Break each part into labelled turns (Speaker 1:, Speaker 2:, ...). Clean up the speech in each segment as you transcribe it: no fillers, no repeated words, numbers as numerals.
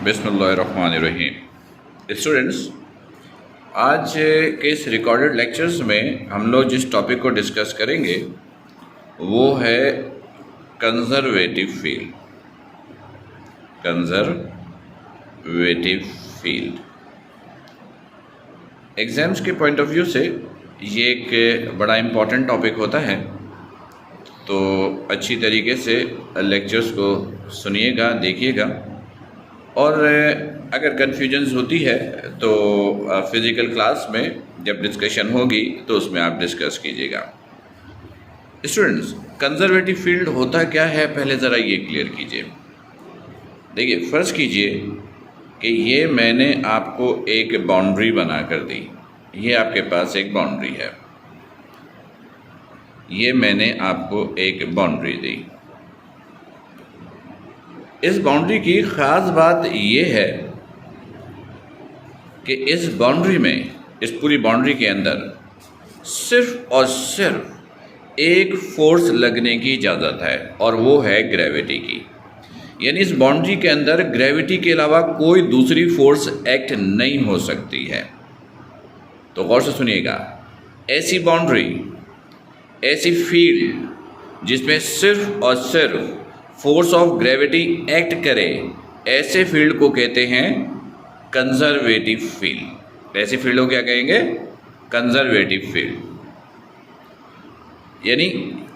Speaker 1: बिस्मिल्लाहिर्रहमानिर्रहीम। स्टूडेंट्स, आज के इस रिकॉर्डेड लेक्चर्स में हम लोग जिस टॉपिक को डिस्कस करेंगे वो है conservative field. Conservative field exams के पॉइंट ऑफ व्यू से ये एक बड़ा इम्पॉर्टेंट टॉपिक होता है, तो अच्छी तरीके से लेक्चर्स को सुनिएगा, देखिएगा, और अगर कन्फ्यूजन्स होती है तो फिज़िकल क्लास में जब डिस्कशन होगी तो उसमें आप डिस्कस कीजिएगा। स्टूडेंट्स, कंजर्वेटिव फील्ड होता क्या है, पहले ज़रा ये क्लियर कीजिए। देखिए, फ़र्ज़ कीजिए कि ये मैंने आपको एक बाउंड्री बना कर दी। ये आपके पास एक बाउंड्री है, ये मैंने आपको एक बाउंड्री दी। इस बाउंड्री की ख़ास बात ये है कि इस बाउंड्री में, इस पूरी बाउंड्री के अंदर सिर्फ और सिर्फ एक फोर्स लगने की इजाज़त है, और वो है ग्रेविटी की। यानी इस बाउंड्री के अंदर ग्रेविटी के अलावा कोई दूसरी फोर्स एक्ट नहीं हो सकती है। तो गौर से सुनिएगा, ऐसी बाउंड्री, ऐसी फील्ड जिसमें सिर्फ और सिर्फ फोर्स ऑफ ग्रेविटी एक्ट करे, ऐसे फील्ड को कहते हैं कंजर्वेटिव फील्ड। ऐसी फील्ड को क्या कहेंगे? Conservative field. यानी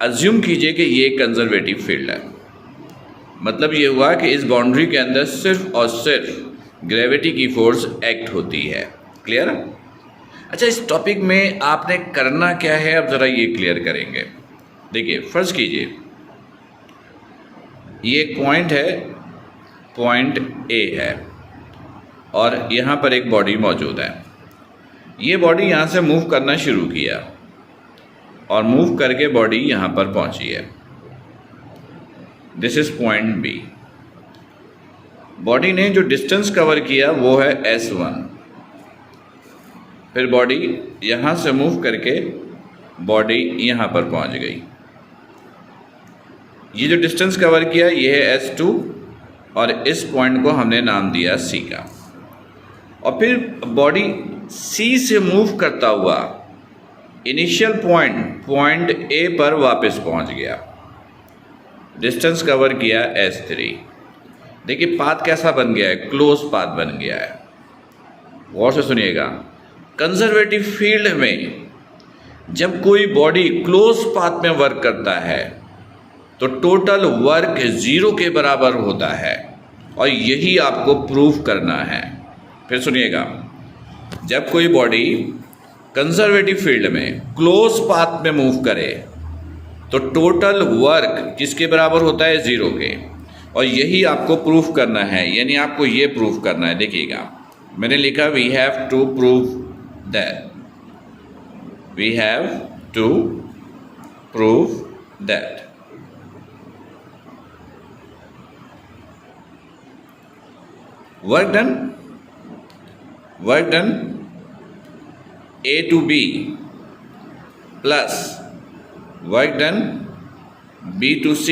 Speaker 1: अज्यूम कीजिए कि ये कंजर्वेटिव फील्ड है। मतलब ये हुआ कि इस बाउंड्री के अंदर सिर्फ और सिर्फ ग्रेविटी की फोर्स एक्ट होती है। क्लियर? अच्छा, इस टॉपिक में आपने करना क्या है, अब ज़रा ये क्लियर करेंगे। देखिए, फ़र्ज़ कीजिए ये एक पॉइंट है, पॉइंट ए है, और यहाँ पर एक बॉडी मौजूद है। ये बॉडी यहाँ से मूव करना शुरू किया और मूव करके बॉडी यहाँ पर पहुँची है। This is point B. Body ने जो डिस्टेंस कवर किया वो है S1। फिर बॉडी यहाँ से मूव करके बॉडी यहाँ पर पहुँच गई। ये जो डिस्टेंस कवर किया ये है S2, और इस पॉइंट को हमने नाम दिया C का। और फिर बॉडी C से मूव करता हुआ इनिशियल पॉइंट A पर वापस पहुंच गया। डिस्टेंस कवर किया S3। देखिए पाथ कैसा बन गया है, क्लोज पाथ बन गया है। गौर से सुनिएगा, कंजर्वेटिव फील्ड में जब कोई बॉडी क्लोज पाथ में वर्क करता है तो टोटल वर्क 0 के बराबर होता है, और यही आपको प्रूफ करना है। फिर सुनिएगा, जब कोई बॉडी कंजर्वेटिव फील्ड में क्लोज पाथ में मूव करे तो टोटल वर्क किसके बराबर होता है? 0 के, और यही आपको प्रूफ करना है। यानी आपको ये प्रूफ करना है। देखिएगा, मैंने लिखा we have to prove that, we have to prove that. Work done A to B plus work done B to C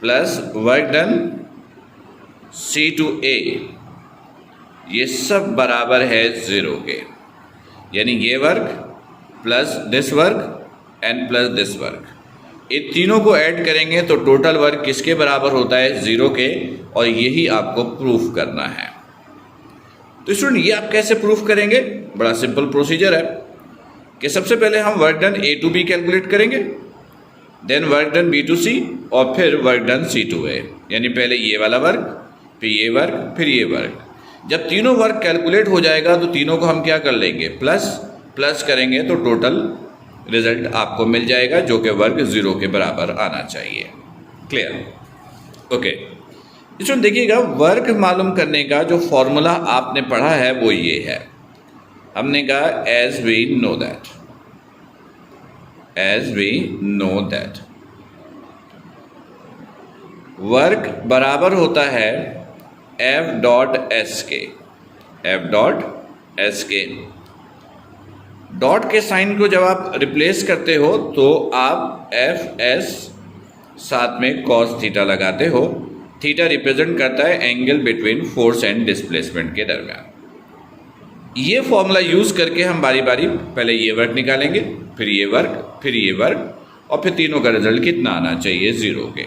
Speaker 1: plus work done C to A, ये सब बराबर है 0 के। यानी ये work plus this work and plus this work, ये तीनों को ऐड करेंगे तो टोटल वर्क किसके बराबर होता है? 0 के, और यही आपको प्रूफ करना है। तो स्टूडेंट, ये आप कैसे प्रूफ करेंगे? बड़ा सिंपल प्रोसीजर है कि सबसे पहले हम work done A to B calculate करेंगे, then work done B to C, और फिर work done C to A। यानी पहले ये वाला वर्क, फिर ये वर्क, फिर ये वर्क। जब तीनों वर्क कैलकुलेट हो जाएगा तो तीनों को हम क्या कर लेंगे? प्लस करेंगे तो टोटल रिजल्ट आपको मिल जाएगा, जो कि वर्क 0 के बराबर आना चाहिए। क्लियर? ओके। इसमें देखिएगा, वर्क मालूम करने का जो फॉर्मूला आपने पढ़ा है वो ये है। हमने कहा as we know that work बराबर होता है F.S के। डॉट के साइन को जब आप रिप्लेस करते हो तो आप F S साथ में cos थीटा लगाते हो, थीटा रिप्रेजेंट करता है angle between force and displacement के दरमियान। ये फॉर्मूला यूज़ करके हम बारी बारी पहले ये वर्क निकालेंगे, फिर ये वर्क, फिर ये वर्क, और फिर तीनों का रिजल्ट कितना आना चाहिए, 0 के।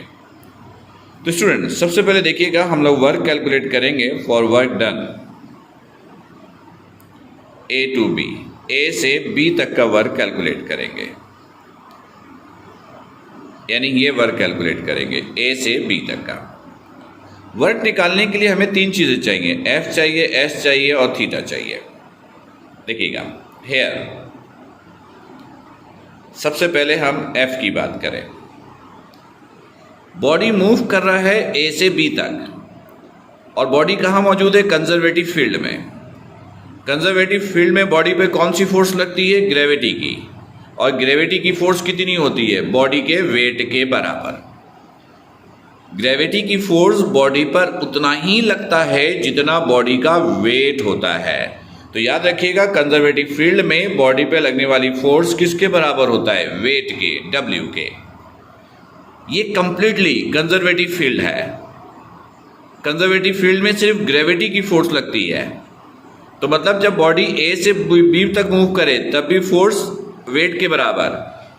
Speaker 1: तो स्टूडेंट सबसे पहले देखिएगा, हम लोग वर्क कैलकुलेट करेंगे for work done A to B, A से B तक का वर्क कैलकुलेट करेंगे, यानी ये वर्क कैलकुलेट करेंगे A से B तक का। वर्क निकालने के लिए हमें 3 चीज़ें चाहिए, F चाहिए, S चाहिए और थीटा चाहिए। देखिएगा हेयर, सबसे पहले हम F की बात करें। बॉडी मूव कर रहा है A से B तक, और बॉडी कहाँ मौजूद है, कंजर्वेटिव फील्ड में। कंजर्वेटिव फील्ड में बॉडी पे कौन सी फोर्स लगती है, ग्रेविटी की, और ग्रेविटी की फोर्स कितनी होती है, बॉडी के वेट के बराबर। ग्रेविटी की फोर्स बॉडी पर उतना ही लगता है जितना बॉडी का वेट होता है। तो याद रखिएगा, कंजर्वेटिव फील्ड में बॉडी पे लगने वाली फोर्स किसके बराबर होता है, वेट के, W के। ये कंप्लीटली कंजर्वेटिव फील्ड है। कंजर्वेटिव फील्ड में सिर्फ ग्रेविटी की फोर्स लगती है। तो मतलब जब बॉडी A से B तक मूव करे तब भी फोर्स वेट के बराबर,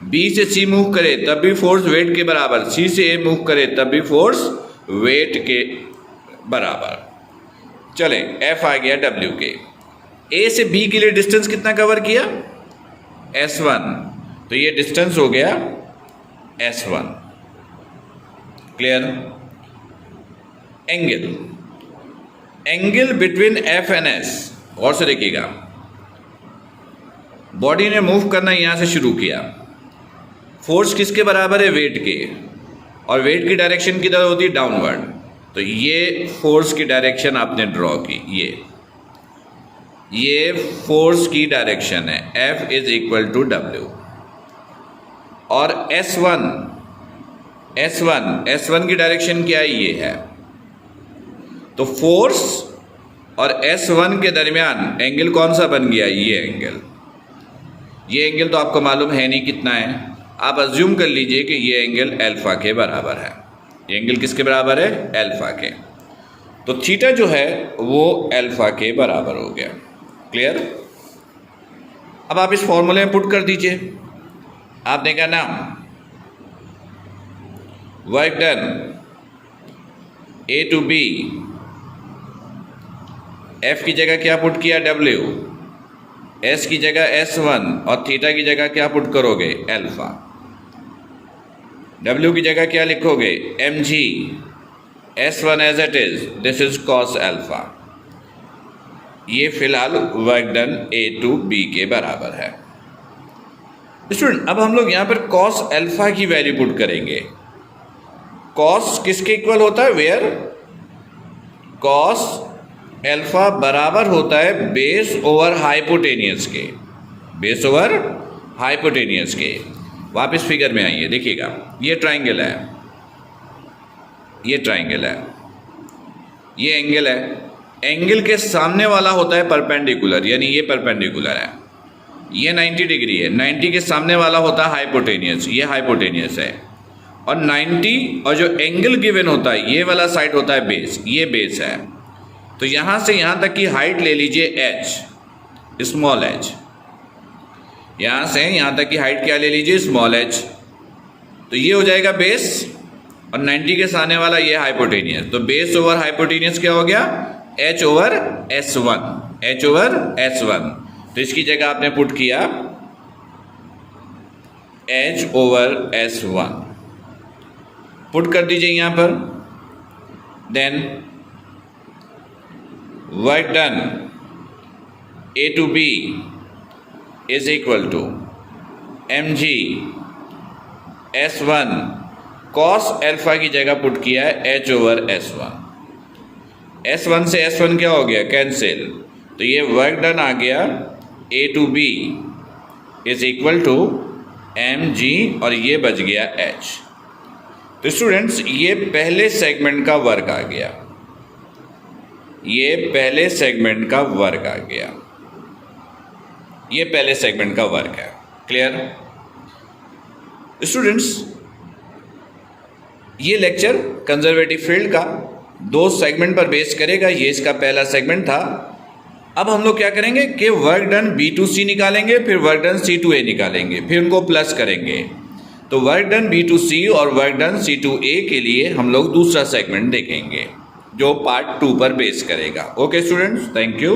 Speaker 1: B से C मूव करे तब भी फोर्स वेट के बराबर, C से A मूव करे तब भी फोर्स वेट के बराबर। चले F आ गया W के। A से B के लिए डिस्टेंस कितना कवर किया, S1, तो ये डिस्टेंस हो गया S1। Clear. Angle, angle between F and S, और से देखिएगा, बॉडी ने मूव करना यहां से शुरू किया, फोर्स किसके बराबर है, वेट के, और वेट की डायरेक्शन किधर होती है, डाउनवर्ड। तो ये फोर्स की डायरेक्शन आपने ड्रॉ की, ये फोर्स की डायरेक्शन है, F is equal to W। और S1 की डायरेक्शन क्या है, ये है। तो फोर्स और S1 के दरमियान एंगल कौन सा बन गया, ये एंगल। ये एंगल तो आपको मालूम है नहीं कितना है, आप अज्यूम कर लीजिए कि ये एंगल अल्फा के बराबर है। ये एंगल किसके बराबर है, अल्फा के। तो थीटा जो है वो अल्फा के बराबर हो गया। क्लियर। अब आप इस फॉर्मूले में पुट कर दीजिए। आपने कहा ना, work done A to B, F की जगह क्या पुट किया, W, S की जगह S1, और थीटा की जगह क्या पुट करोगे, अल्फा। W की जगह क्या लिखोगे, mg, S1 as it is, this is cos alpha. ये फिलहाल work done A to B के बराबर है। स्टूडेंट अब हम लोग यहाँ पर कॉस अल्फा की वैल्यू पुट करेंगे। कॉस किसके इक्वल होता है, वेयर कॉस अल्फा बराबर होता है बेस ओवर हाइपोटेनियस के, बेस ओवर हाइपोटेनियस के। वापस फिगर में आइए, देखिएगा ये ट्राइंगल है, ये ट्राइंगल है, ये एंगल है। एंगल के सामने वाला होता है परपेंडिकुलर, यानी ये परपेंडिकुलर है, ये 90 डिग्री है। 90 के सामने वाला होता है हाइपोटेनियस, ये हाइपोटेनियस है। और 90 और जो एंगल गिवन होता है ये वाला साइड होता है बेस, ये बेस है। तो यहाँ से यहाँ तक की हाइट ले लीजिए h, स्मॉल h। यहाँ से यहाँ तक की हाइट क्या ले लीजिए, स्मॉल h। तो ये हो जाएगा बेस, और 90 के सामने वाला ये हाइपोटेनियस। तो बेस ओवर हाइपोटेनियस क्या हो गया, h over s1, h over s1। तो इसकी जगह आपने पुट किया h ओवर s1, पुट कर दीजिए यहाँ पर। Then work done A to B is equal to mg S1 cos alpha की जगह पुट किया है h ओवर S1। S1 से S1 क्या हो गया, कैंसिल। तो ये वर्क डन आ गया A to B is equal to mg, और ये बच गया h। तो स्टूडेंट्स ये पहले सेगमेंट का वर्क आ गया, ये पहले सेगमेंट का वर्क आ गया, ये पहले सेगमेंट का वर्क है। क्लियर। स्टूडेंट्स ये लेक्चर कंजर्वेटिव फील्ड का 2 सेगमेंट पर बेस करेगा। ये इसका पहला सेगमेंट था। अब हम लोग क्या करेंगे कि वर्क डन B2C निकालेंगे, फिर वर्क डन C2A निकालेंगे, फिर उनको प्लस करेंगे। तो वर्क डन B2C और वर्क डन C2A के लिए हम लोग दूसरा सेगमेंट देखेंगे जो पार्ट 2 पर बेस करेगा। Okay students, thank you.